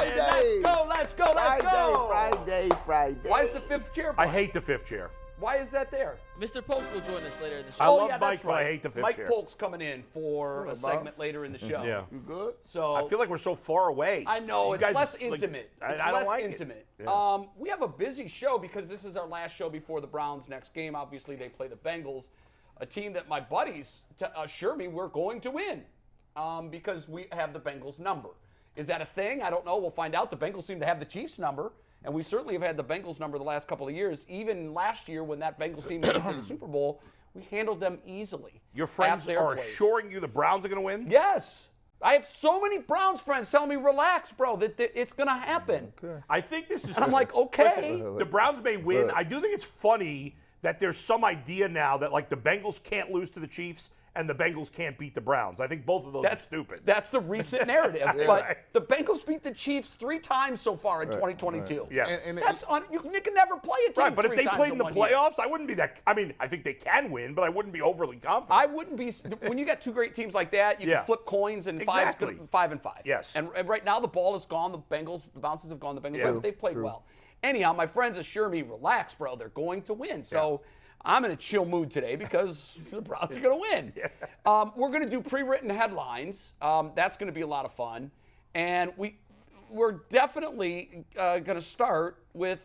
Friday. Let's go. Friday. Why is the fifth chair? I hate the fifth chair. Why is that there? Mr. Polk will join us later in the show. I love that's Mike, but I right. hate the fifth Mike chair. Polk's coming in for a segment later in the show. Yeah. You good? So I feel like we're so far away. I know, You it's guys less like- intimate. I It's don't less like it. intimate. Yeah. We have a busy show because this is our last show before the Browns' next game. Obviously, they play the Bengals, a team that my buddies assure me we're going to win because we have the Bengals number. Is that a thing? I don't know. We'll find out. The Bengals seem to have the Chiefs number, and we certainly have had the Bengals number the last couple of years. Even last year when that Bengals team made it to the Super Bowl, we handled them easily. Your friends at their are place. assuring you the Browns are going to win? Yes. I have so many Browns friends telling me, relax, bro, that it's going to happen. Okay. I think this is. And I'm like, okay. Listen, the Browns may win. I do think it's funny that there's some idea now that like the Bengals can't lose to the Chiefs and the Bengals can't beat the Browns. I think both of those are stupid. That's the recent narrative. But the Bengals beat the Chiefs 3 times so far in 2022. Right. Yes. You can never play a team Right, but if 3 they times played in the 1 year. playoffs, I wouldn't be that. I mean, I think they can win, but I wouldn't be overly confident. I wouldn't be. When you got 2 great teams like that, you can flip coins and Exactly. 5 and 5. Yes. And right now the ball is gone. The bounces have gone. The Bengals, Yeah. but they've played well. Anyhow, my friends assure me, relax, bro. They're going to win. So I'm in a chill mood today because the Browns are going to win. We're going to do pre-written headlines. That's going to be a lot of fun. And we're definitely going to start with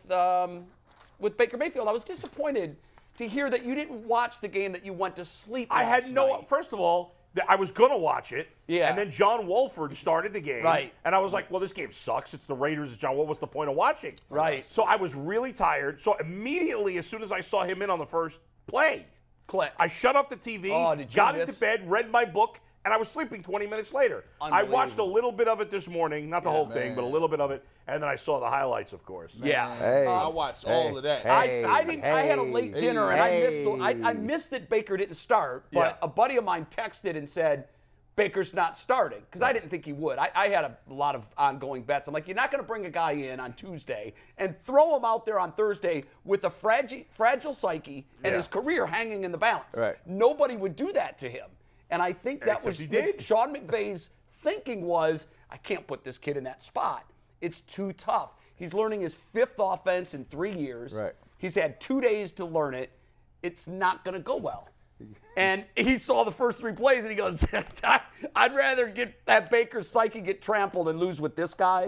Baker Mayfield. I was disappointed to hear that you didn't watch the game that you went to sleep I had last no. night. First of all, I was going to watch it. Yeah. And then John Wolford started the game. Right. And I was like, well, this game sucks. It's the Raiders. It's John. What's the point of watching? Right. So I was really tired. So immediately, as soon as I saw him in on the first play, Click. I shut off the TV, Did you got miss? into bed, read my book, and I was sleeping 20 minutes later. I watched a little bit of it this morning. Not the whole thing, but a little bit of it. And then I saw the highlights, of course. Yeah. Hey. I watched all of that. I had a late dinner, and I missed that Baker didn't start, but Yeah. a buddy of mine texted and said, Baker's not starting, because I didn't think he would. I had a lot of ongoing bets. I'm like, you're not going to bring a guy in on Tuesday and throw him out there on Thursday with a fragile psyche and his career hanging in the balance. Right. Nobody would do that to him. And I think that Except was he did. Sean McVay's thinking was, I can't put this kid in that spot. It's too tough. He's learning his 5th offense in 3 years. Right. He's had 2 days to learn it. It's not going to go well. And he saw the first 3 plays, and he goes, I'd rather get that Baker's psyche get trampled and lose with this guy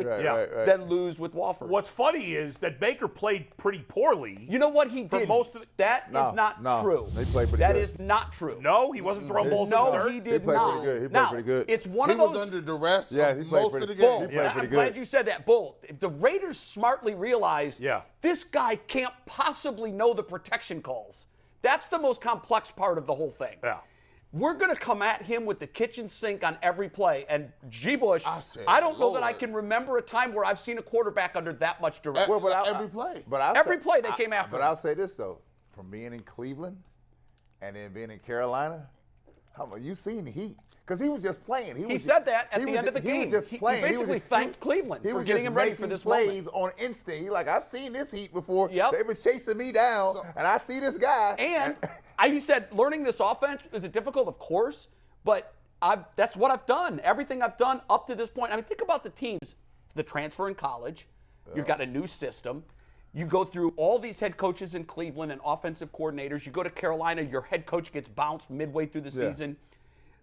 than lose with Wolford. What's funny is that Baker played pretty poorly. You know what he did? most of the- That is not true. They played pretty That good. is not true. No, he wasn't throwing balls in the No, dirt. he did played not. pretty good. He played Now, pretty good. it's one He of those. was under duress Yeah, he played most pretty- of the game. he played I'm pretty glad good. you said that. Bull. The Raiders smartly realized this guy can't possibly know the protection calls. That's the most complex part of the whole thing. Yeah. We're going to come at him with the kitchen sink on every play. And G. Bush, I don't know that I can remember a time where I've seen a quarterback under that much duress. Well, but Every play. Every play they came after But him. I'll say this, though. From being in Cleveland and then being in Carolina, you've seen the heat. Because he was just playing. He said that at the end of the game. He was just playing. He basically thanked Cleveland for getting him ready for this plays moment. on instinct. He's like, I've seen this heat before. Yep. They've been chasing me down, and I see this guy. And he said, learning this offense, is it difficult? Of course. But that's what I've done. Everything I've done up to this point. I mean, think about the teams. The transfer in college. You've got a new system. You go through all these head coaches in Cleveland and offensive coordinators. You go to Carolina, your head coach gets bounced midway through the season.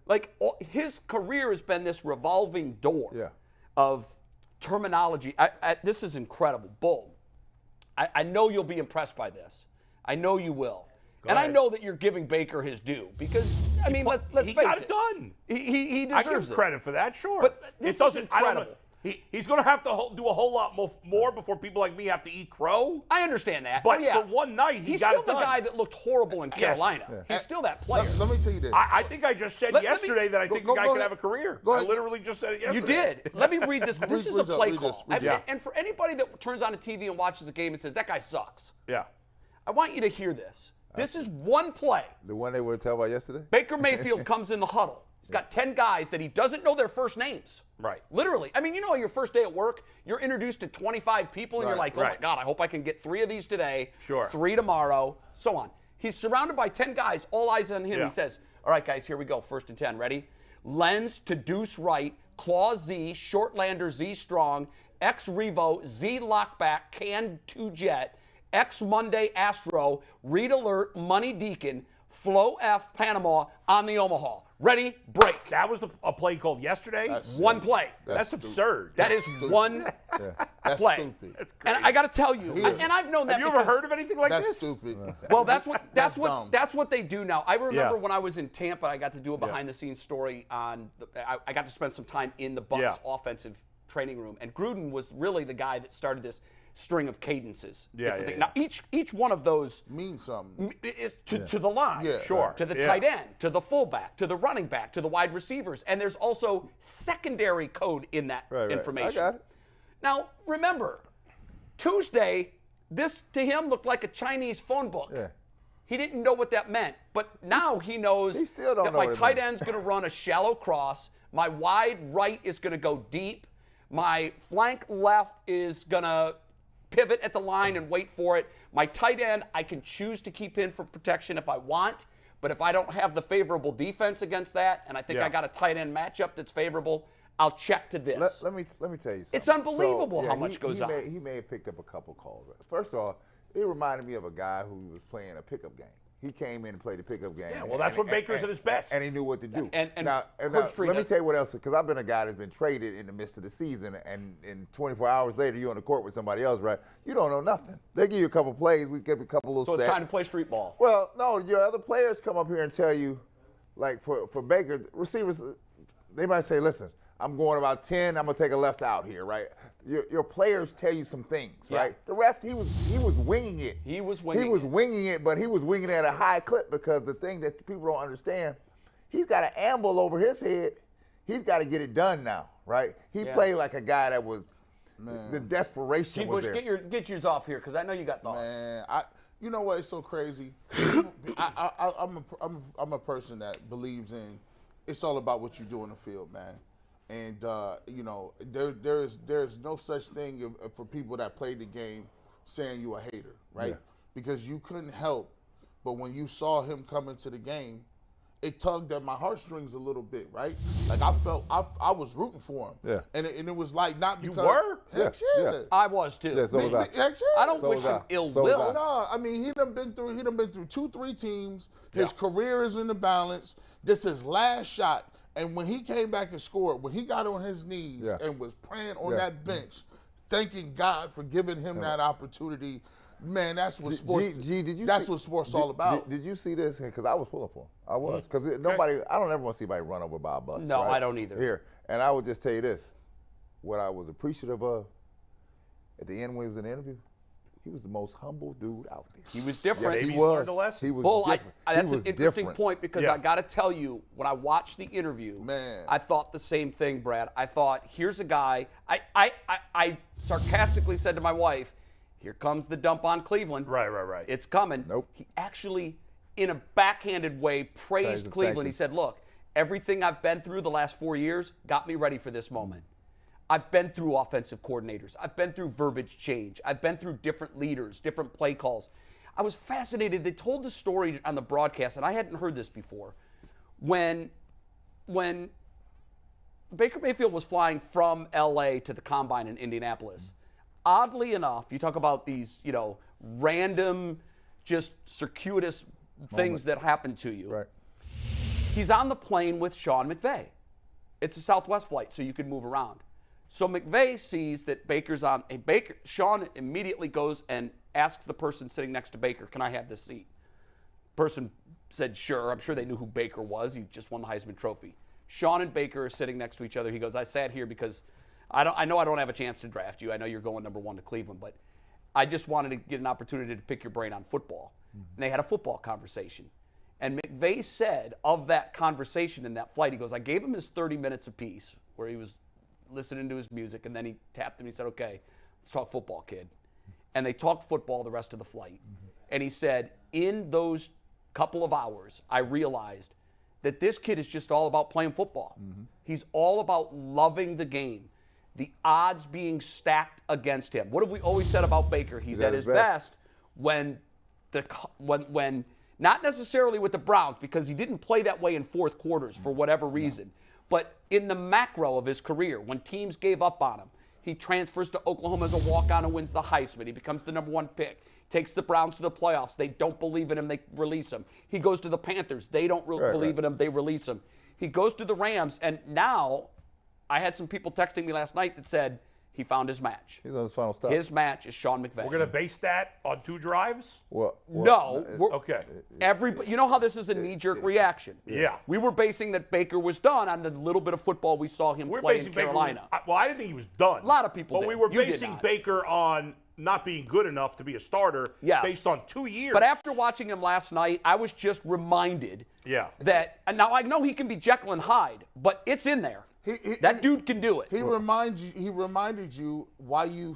Like, his career has been this revolving door of terminology. This is incredible. Bull, I know you'll be impressed by this. I know you will. And I know that you're giving Baker his due because, I mean, let's face it. He got it done. He I deserves give him credit for that, sure. But this it doesn't. is I don't incredible. know. He's going to have to do a whole lot more before people like me have to eat crow. I understand that. But Oh, yeah. for one night, he's got still it the done. guy that looked horrible in Carolina. He's still that player. Let me tell you this. I think I just said yesterday that I think the guy could have a career. Go I ahead. literally just said it yesterday. You did. Let me read this. This is a Read play this, call. read this. And for anybody that turns on a TV and watches a game and says, that guy sucks, Yeah. I want you to hear this. This is one play. The one they were talking about yesterday? Baker Mayfield comes in the huddle. He's got 10 guys that he doesn't know their first names. Right. Literally. I mean, you know, your first day at work, you're introduced to 25 people, and you're like, oh, my God, I hope I can get 3 of these today, Sure. 3 tomorrow, so on. He's surrounded by 10 guys, all eyes on him. Yeah. He says, all right, guys, here we go. 1st and 10. Ready? Lens to deuce right, Claw Z, Shortlander Z Strong, X Revo, Z Lockback, Can 2 Jet, X Monday Astro, Read Alert, Money Deacon, Flow F Panama on the Omaha. Ready, break. That was a play called yesterday? One play. That's absurd. That is one That's play. stupid. That's crazy. And I got to tell you, and I've known that. Have you ever because- heard of anything like That's this? stupid. Well, that's dumb. what they do now. I remember Yeah. when I was in Tampa, I got to do a behind-the-scenes story on. I got to spend some time in the Bucs offensive training room, and Gruden was really the guy that started this string of cadences. Yeah, Different yeah, things. Now each one of those Means something. is to the line, Yeah. Sure. to the Yeah. tight end, to the fullback, to the running back, to the wide receivers, and there's also secondary code in that Right. information. I got it. Now remember, Tuesday, this to him looked like a Chinese phone book. Yeah. He didn't know what that meant, but now he knows he still don't that know my what it tight means. end's going to run a shallow cross, my wide right is going to go deep, my flank left is going to pivot at the line and wait for it. My tight end, I can choose to keep in for protection if I want, but if I don't have the favorable defense against that, and I think I got a tight end matchup that's favorable, I'll check to this. Let me tell you something. It's unbelievable So, how much goes on. He may have picked up a couple calls. First of all, it reminded me of a guy who was playing a pickup game. He came in and played the pickup game. Yeah, well, that's when Baker's at his best. And he knew what to do. And now, Coach Street let me does- tell you what else, because I've been a guy that's been traded in the midst of the season, and 24 hours later, you're on the court with somebody else, right? You don't know nothing. They give you a couple plays, we give you a couple little So sets. it's time to play street ball. Well, no, your other players come up here and tell you, like for Baker, receivers, they might say, listen, I'm going about 10, I'm going to take a left out here, right? Your players tell you some things, Yeah. right? The rest, he was winging it. He was He winging was it. winging it, but he was winging it at a high clip because the thing that people don't understand, he's got an amble over his head. He's got to get it done now, right? He Yeah. played like a guy that was, the desperation G. was Bush, there. get yours off here because I know you got thoughts. Man, you know what? It's so crazy. I'm a person that believes in it's all about what you do in the field, man. And you know, there's no such thing for people that play the game saying you a hater, right? Yeah. Because you couldn't help, but when you saw him come into the game, it tugged at my heartstrings a little bit, right? Like I felt I was rooting for him. Yeah. And it was like not because were? Heck Yeah, yeah. yeah. I was too. Yeah, so was I. Heck yeah. I don't So wish was him I. ill So was will. I. No, I mean he done been through 2-3 teams. His career is in the balance. This is last shot. And when he came back and scored, when he got on his knees Yeah. and was praying on Yeah. that bench, thanking God for giving him that opportunity, man, that's what sports. G, did you that's see- what sports all about. Did you see this? Because I was pulling for him. I was. Because nobody, I don't ever want to see anybody run over by a bus. No, right? I don't either. Here. And I would just tell you this. What I was appreciative of at the end when he was in the interview, he was the most humble dude out there. He was different. Yes, Maybe he he's learned was. a lesson. He was Bull, different. that's he was an interesting different. point because Yeah. I got to tell you, when I watched the interview, Man. I thought the same thing, Brad. I thought, here's a guy. I sarcastically said to my wife, here comes the dump on Cleveland. Right. It's coming. Nope. He actually, in a backhanded way, praised Thank Cleveland. you. He said, look, everything I've been through the last 4 years got me ready for this moment. I've been through offensive coordinators. I've been through verbiage change. I've been through different leaders, different play calls. I was fascinated. They told the story on the broadcast, and I hadn't heard this before. When Baker Mayfield was flying from L.A. to the Combine in Indianapolis, oddly enough, you talk about these, random, just circuitous things that happen to you. Right. He's on the plane with Sean McVay. It's a Southwest flight, so you can move around. So McVay sees that Baker's on a Baker. Sean immediately goes and asks the person sitting next to Baker, "Can I have this seat?" Person said, "Sure." I'm sure they knew who Baker was. He just won the Heisman Trophy. Sean and Baker are sitting next to each other. He goes, "I sat here because I know I don't have a chance to draft you. I know you're going number 1 to Cleveland, but I just wanted to get an opportunity to pick your brain on football." And they had a football conversation. And McVay said of that conversation in that flight, he goes, "I gave him his 30 minutes apiece where he was listening to his music, and then he tapped him. He said, 'Okay, let's talk football, kid.'" And they talked football the rest of the flight. And he said, in those couple of hours, I realized that this kid is just all about playing football. He's all about loving the game, the odds being stacked against him. What have we always said about Baker? He's at his best when not necessarily with the Browns, because he didn't play that way in fourth quarters for whatever reason. But in the macro of his career, when teams gave up on him, he transfers to Oklahoma as a walk-on and wins the Heisman. He becomes the number 1 pick. Takes the Browns to the playoffs. They don't believe in him. They release him. He goes to the Panthers. They don't believe in him. They release him. He goes to the Rams, and now I had some people texting me last night that said he found his match. He's on his final stop. His match is Sean McVay. We're going to base that on 2 drives? No. Okay. Everybody, you know how this is a knee-jerk reaction. Yeah. We were basing that Baker was done on the little bit of football we saw him play in Carolina. Well, I didn't think he was done. A lot of people But did. we were You did basing not. Baker on not being good enough to be a starter based on 2 years. But after watching him last night, I was just reminded that, and now I know he can be Jekyll and Hyde, but it's in there. That dude can do it. He reminded you why you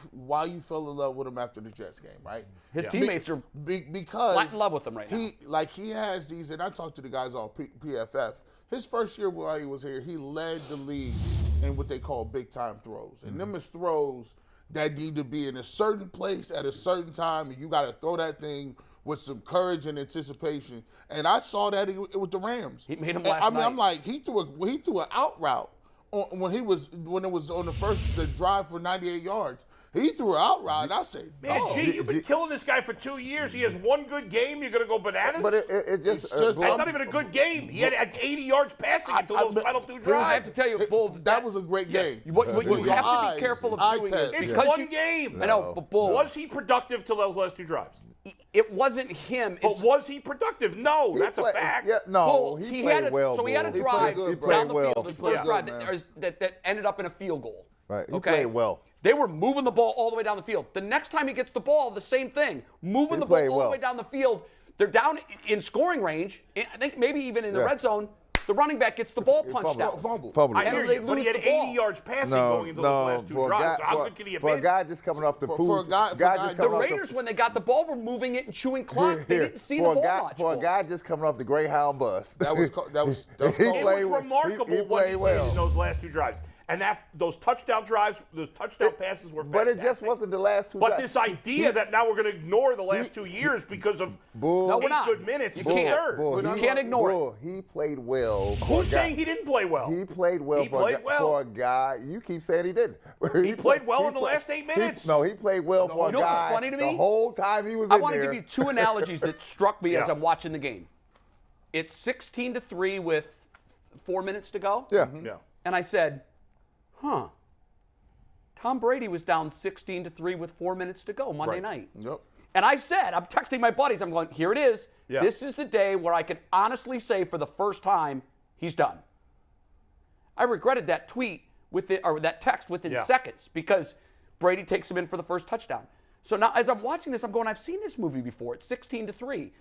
fell in love with him after the Jets game, right? His teammates are because not in love with him right now. He has these, and I talked to the guys on PFF. His first year while he was here, he led the league in what they call big time throws, and them is throws that need to be in a certain place at a certain time, and you got to throw that thing with some courage and anticipation. And I saw that with the Rams. He made him last night. I'm like, he threw an out route when it was on the drive for 98 yards. He threw an out route, and I said, man, you've been killing this guy for 2 years. He has 1 good game. You're going to go bananas? But it just it's not even a good game. He had 80 yards passing until those final 2 drives. I have to tell you, Bull, that was a great game. What you have to be careful of doing is it's because 1 game. I know, but Bull, was he productive till those last 2 drives? it wasn't him. But was he productive? No, that's a fact. Yeah, no, Bull, he played well. So he had a Bull. drive He down played the well. field, his He played first good, drive that ended up in a field goal. Right, he played well. They were moving the ball all the way down the field. The next time he gets the ball, the same thing. Moving the ball all the way down the field. They're down in scoring range. I think maybe even in the red zone. The running back gets the ball punched out. Fumble. I hear you, but he had 80 yards passing going into those last 2 drives. So how good can he have been? For a guy just coming off the food. The Raiders, when they got the ball, were moving it and chewing clock. They didn't see the ball much. For a guy just coming off the Greyhound bus. That was It was remarkable what he did in those last 2 drives. And those touchdown drives, those touchdown passes were fantastic. But it just wasn't the last 2 But drives. this idea that now we're going to ignore the last 2 years because of 8 good minutes is absurd. You can't ignore it. He played well. Who's saying he didn't play well? He played well for a guy. You keep saying he didn't. He played well in the last 8 minutes. He played well for a guy. You know what's funny to me? The whole time he was in there. I want to give you 2 analogies that struck me as I'm watching the game. It's 16-3 with 4 minutes to go. Yeah. And I said, Tom Brady was down 16-3 with 4 minutes to go Monday night. Yep. And I said, I'm texting my buddies, I'm going, here it is. Yeah. This is the day where I can honestly say for the first time, he's done. I regretted that tweet or that text within seconds because Brady takes him in for the first touchdown. So now as I'm watching this, I'm going, I've seen this movie before. It's 16-3.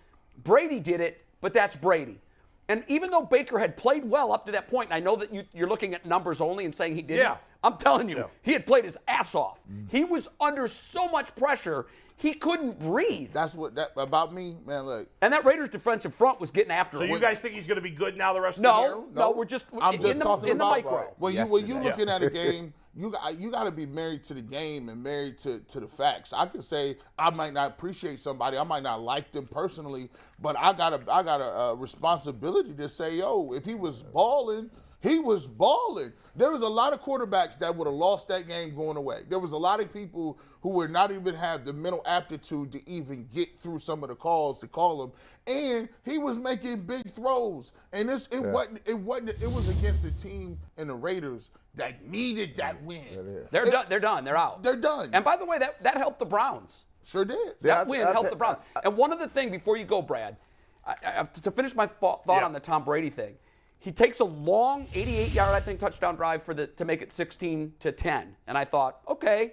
Brady did it, but that's Brady. And even though Baker had played well up to that point, and I know that you're looking at numbers only and saying he didn't, I'm telling you, he had played his ass off. He was under so much pressure, he couldn't breathe. That's about me, man. Look, and that Raiders defensive front was getting after him. So you guys think he's going to be good now the rest of the year? No, I'm just talking in the about micro. when you're looking at a game, you got to be married to the game and married to the facts. I could say I might not appreciate somebody, I might not like them personally, but I got a responsibility to say, yo, if he was balling. He was balling. There was a lot of quarterbacks that would have lost that game going away. There was a lot of people who would not even have the mental aptitude to even get through some of the calls to call him. And he was making big throws. And it was against a team in the Raiders that needed that win. They're done. They're out. They're done. And by the way, that helped the Browns. Sure did. That win helped the Browns. And one other thing before you go, Brad, to finish my thought on the Tom Brady thing. He takes a long 88-yard, I think, touchdown drive to make it 16-10. And I thought, okay,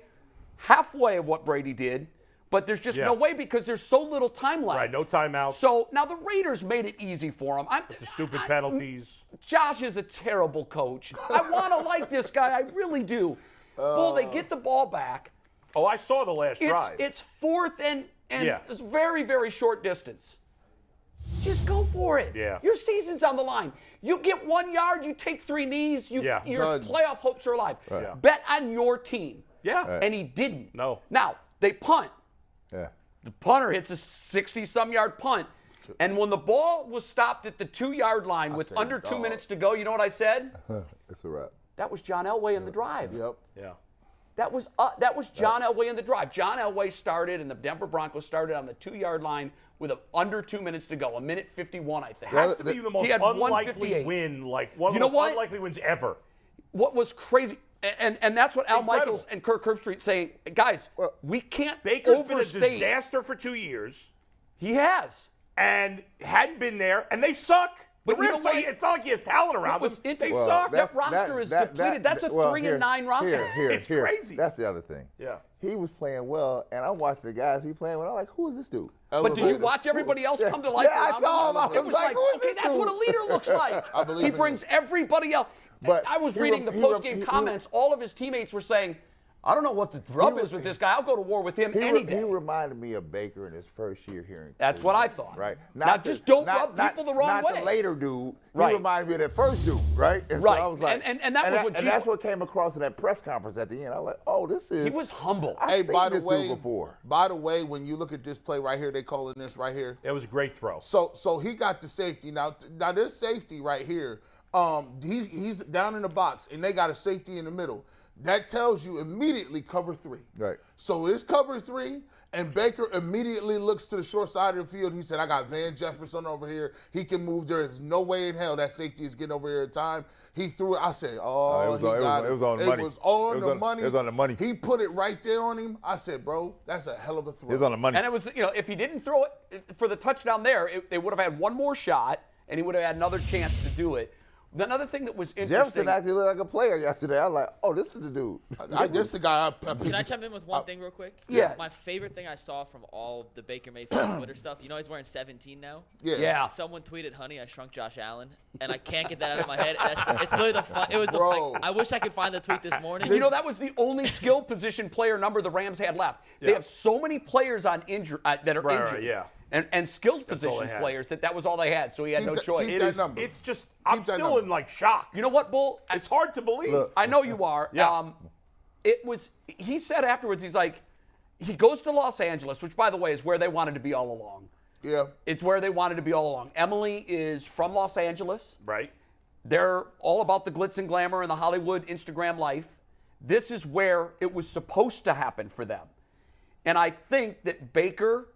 halfway of what Brady did, but there's just no way because there's so little time left. Right, no timeouts. So now the Raiders made it easy for him. The stupid penalties. Josh is a terrible coach. I want to like this guy. I really do. Bull, they get the ball back. Oh, I saw the last drive. It's fourth and it's very, very short distance. Just go for it. Yeah. Your season's on the line. You get 1 yard, you take 3 knees, your playoff hopes are alive. Right. Yeah. Bet on your team. Yeah. Right. And he didn't. No. Now, they punt. Yeah. The punter hits a 60-some yard punt. And when the ball was stopped at the 2-yard line with said, under 2 dog. minutes to go, you know what I said? It's a wrap. That was John Elway in the drive. Yep. Yeah. That was John Elway in the drive. John Elway started, and the Denver Broncos started on the 2-yard line with under 2 minutes to go, 1:51, I think. Has to be the most He had unlikely 158. win, like one of You the know most what? unlikely wins ever. What was crazy, and that's what Al Incredible. Michaels and Kirk Herbstreit say, guys, we can't Baker's been a overstate. disaster for 2 years He has. and hadn't been there, and they suck. But The you know Rams, what? it's not like he has talent around What them. was They interesting- suck. that roster is depleted. That's a 3-9 roster. It's crazy. That's the other thing. Yeah. He was playing well, and I'm watching the guys he playing with. I'm like, who is this dude? But did you watch everybody else come to life? Yeah, I around saw him. him? I It was like, who is okay, this that's dude? what a leader looks like. I believe He in brings him. everybody else. But I was he reading the he post-game he comments. All of his teammates were saying, I don't know what the rub is with this guy. I'll go to war with him any day. He reminded me of Baker in his first year here in That's what I Cleveland, thought. Right. Now, just don't rub people the wrong not way. Not the later dude. Right. He reminded me of that first dude, right? And Right. So I was like, And that was what and that's what came across in that press conference at the end. I was like, oh, this is. He was humble. I've Hey, by seen the this way, dude before. by the way, when you look at this play right here, they calling this right here. It was a great throw. So he got the safety. Now this safety right here, he's down in the box, and they got a safety in the middle. That tells you immediately cover 3. Right. So it's cover 3, and Baker immediately looks to the short side of the field. He said, I got Van Jefferson over here. He can move. There is no way in hell that safety is getting over here in time. He threw it. I said, it was he on- got it was on the money. It was on It was the on- money. it was on the money. He put it right there on him. I said, bro, that's a hell of a throw. It was on the money. And it was, if he didn't throw it for the touchdown there, they would have had one more shot, and he would have had another chance to do it. Another thing that was interesting. Jefferson actually looked like a player yesterday. I was like, oh, this is the dude. This the guy. Can I chime in with one thing real quick? Yeah. My favorite thing I saw from all the Baker Mayfield Twitter stuff, you know he's wearing 17 now? Yeah. Someone tweeted, honey, I shrunk Josh Allen. And I can't get that out of my head. It's literally the fun. It was the. Bro. I wish I could find the tweet this morning. That was the only skill position player number the Rams had left. They have so many players on that are injured. Right, yeah. And skills all they positions had. players that was all they had, so he had Keep no that- choice. keep It that is. number. It's just. I'm Keep that still number. in like shock. You know what, Bull? It's hard to believe. Look. I know you are. Yeah. He said afterwards, he's like, he goes to Los Angeles, which, by the way, is where they wanted to be all along. Yeah. It's where they wanted to be all along. Emily is from Los Angeles. Right. They're all about the glitz and glamour and the Hollywood Instagram life. This is where it was supposed to happen for them. And I think that Baker,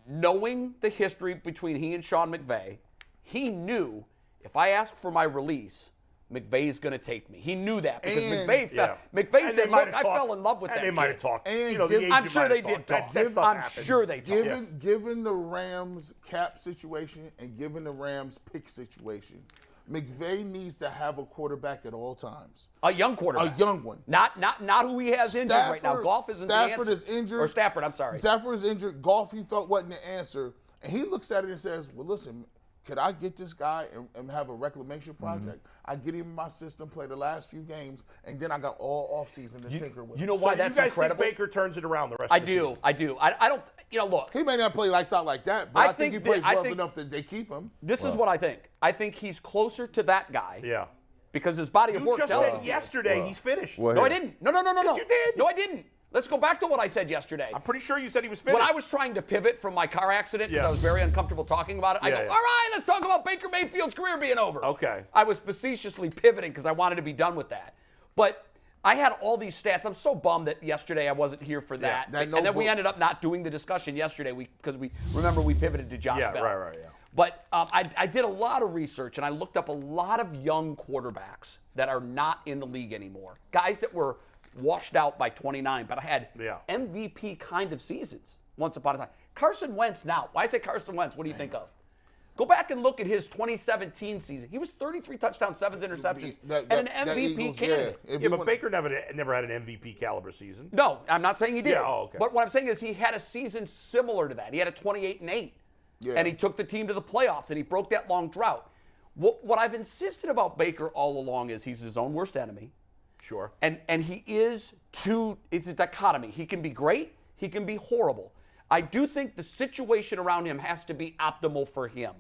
knowing the history between he and Sean McVay, he knew if I ask for my release, McVay's going to take me. He knew that because And- McVay And said, they might look, have I talked. fell in love with And that they might have kid." talked. And You know, the give- agent I'm sure might they have did talked. That- talk. that stuff I'm happens. sure they talked. Given the Rams cap situation and given the Rams pick situation, McVay needs to have a quarterback at all times. A young quarterback. A young one. Not who he has injured right now. Goff isn't the Stafford answer. is injured. Or Stafford, I'm sorry. Stafford is injured. Goff, he felt wasn't the answer. And he looks at it and says, well, listen, could I get this guy and have a reclamation project? I get him in my system, play the last few games, and then I got all offseason to tinker with You him. know So why you that's guys incredible? think Baker turns it around the rest I of the season? do. I don't, look. He may not play lights out like that, but I think he plays well enough that they keep him. This is what I think. I think he's closer to that guy Yeah. because his body of You work just tells said us. yesterday he's finished. Well, No, I didn't. No. Yes, you did. No, I didn't. Let's go back to what I said yesterday. I'm pretty sure you said he was finished. When I was trying to pivot from my car accident because Yeah. I was very uncomfortable talking about it, I go, Yeah, yeah. all right, let's talk about Baker Mayfield's career being over. Okay. I was facetiously pivoting because I wanted to be done with that. But I had all these stats. I'm so bummed that yesterday I wasn't here for that. that And then we notebook- ended up not doing the discussion yesterday because we pivoted to Josh Yeah, Bell. right, yeah. But I did a lot of research, and I looked up a lot of young quarterbacks that are not in the league anymore. Guys that were washed out by 29, but I had Yeah. MVP kind of seasons once upon a time. Carson Wentz now. Why I say Carson Wentz, what do you think of? Go back and look at his 2017 season. He was 33 touchdowns, 7 interceptions, and an MVP Eagles, candidate. If Yeah, you but wanna- Baker never had an MVP caliber season. No, I'm not saying he did. Yeah, oh, okay. But what I'm saying is he had a season similar to that. He had a 28-8. Yeah. And he took the team to the playoffs, and he broke that long drought. What I've insisted about Baker all along is he's his own worst enemy. Sure. And he is it's a dichotomy. He can be great, he can be horrible. I do think the situation around him has to be optimal for him.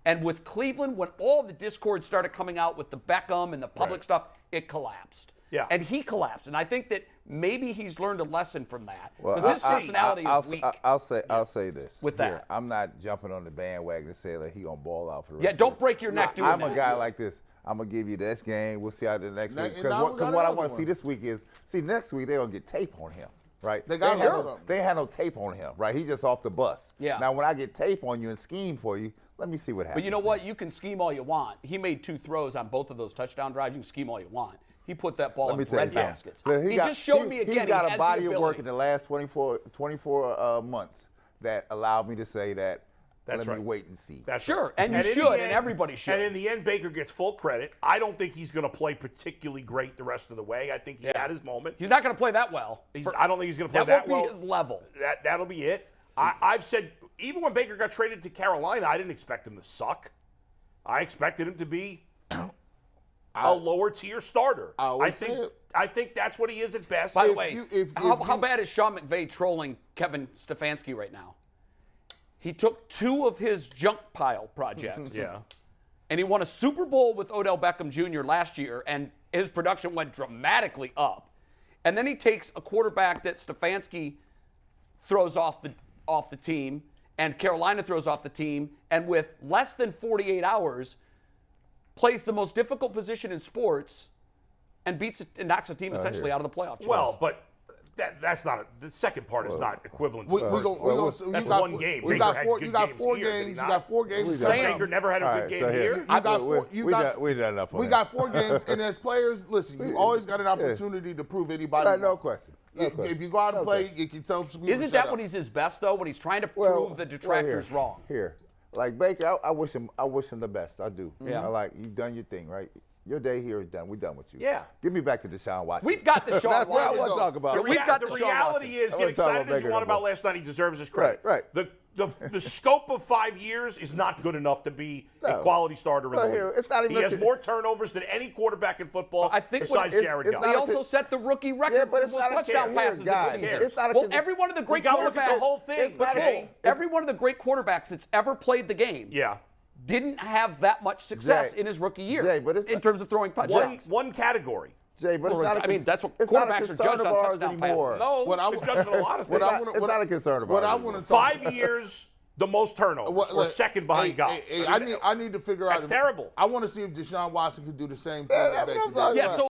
And with Cleveland, when all the discord started coming out with the Beckham and the public Right. stuff, it collapsed. Yeah. And he collapsed. And I think that maybe he's learned a lesson from that. Well, Because his personality is weak. I'll say this. With that. I'm not jumping on the bandwagon and saying that he gonna ball out for the rest. Yeah, of don't it. break your neck doing I'm that. a guy like this. I'm gonna give you this game. We'll see how the next week. and Because now we got what I another want to see one. this week is next week they're gonna get tape on him. Right? They gotta have something. They had no tape on him, right? He's just off the bus. Yeah. Now, when I get tape on you and scheme for you, let me see what happens. But you know what? You can scheme all you want. He made 2 throws on both of those touchdown drives. You can scheme all you want. He put that ball Let me in tell you bread something. baskets. Look, He just showed me again. He's got he a has body the of work ability. in the last 24 months that allowed me to say that. That's Let me right. wait and see. That's Sure, right. and you in the should, and everybody should. And in the end, Baker gets full credit. I don't think he's going to play particularly great the rest of the way. I think he had his moment. He's not going to play that well. I don't think he's going to play That that won't well. be his level. That'll be it. I've said, even when Baker got traded to Carolina, I didn't expect him to suck. I expected him to be a lower tier starter. I think that's what he is at best. By the way, if how you- bad is Sean McVay trolling Kevin Stefanski right now? He took 2 of his junk pile projects. Yeah. And he won a Super Bowl with Odell Beckham Jr. last year, and his production went dramatically up. And then he takes a quarterback that Stefanski throws off the team, and Carolina throws off the team, and with less than 48 hours, plays the most difficult position in sports, and knocks a team essentially out of the playoff. Well, but that's not the second part is not equivalent. To that's one game. You Baker got had 4 good you got games 4 here, did he games. You not? got 4 games. Baker never had a good game here. We done enough. We got 4 games, and as players, listen, you always got an opportunity to prove anybody Right, no wrong. question. If you go out and play, you can tell some people. Isn't that when he's his best, though? When he's trying to prove the detractors here, wrong? Here, like Baker, I wish him the best. I do. Yeah. I like you've done your thing, right? Your day here is done. We're done with you. Yeah. Give me back to Deshaun Watson. We've got the Sean That's what I Watson. want to talk about. We've got the the Sean reality Watson. is, I get wanna talk about excited as you Baker want no about more. last night. He deserves his credit. Right. The scope of 5 years is not good enough to be a quality starter in the league. Here, it's not even he has more turnovers than any quarterback in football I think besides Jared it's Goff. He not a also set the rookie record Yeah, but for it's most not a touchdown case. passes. Guys, in the it's not a well, case. every one of the great We gotta look at quarterbacks. the whole thing. But Jay. every one of the great quarterbacks that's ever played the game Yeah. didn't have that much success Jay, in his rookie year Jay, but it's in not- terms of throwing touchdowns. One category. Jay, but it's not a I mean, that's what it's not a quarterbacks are concern judged of on ours touchdown anymore. passes. No, What I- they're judging a lot of things. It's not a concern of What ours I anymore. want to talk 5 years, the most turnovers, or second behind Goff. I need to figure out. That's terrible. I want to see if Deshaun Watson could do the same thing. Yeah, that that's what I'm Baker talking did. Yeah, about. so